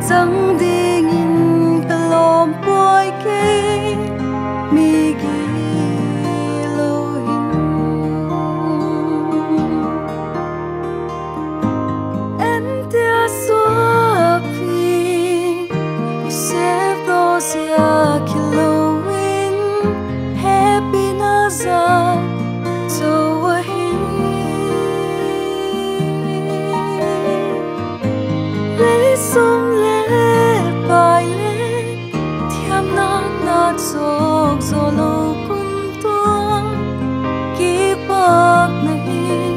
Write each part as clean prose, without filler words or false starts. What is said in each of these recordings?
chẳng đi nhìn cả lom bôi kê mi ghi lâu hình em tia xóa phi sẽ đo xa khi lâu hình Hepina ra cho hình lấy sông sốc gió lâu cùng tuông ký bạc này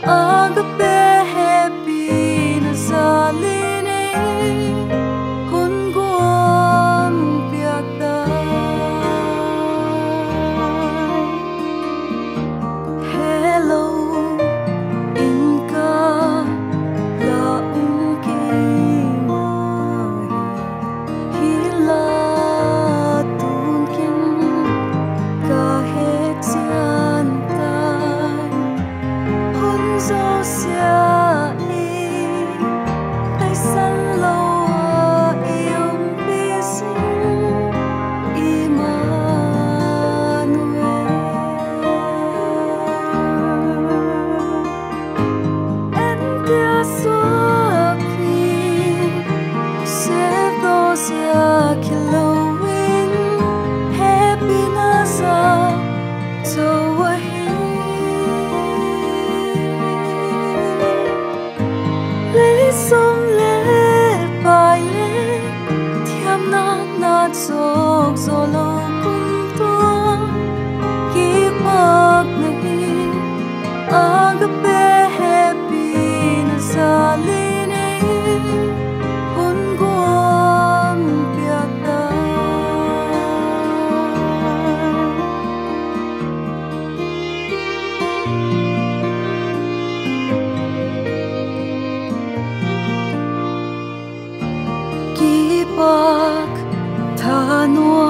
Agape Hepina ra lên ấy hôn guam biạc đai hello inka la kê mai hila sốc gió lâu cùng tuông ký bạc này Agape Hepina ra lên ấy hôn guam biạc đai ký bạc tha nuôi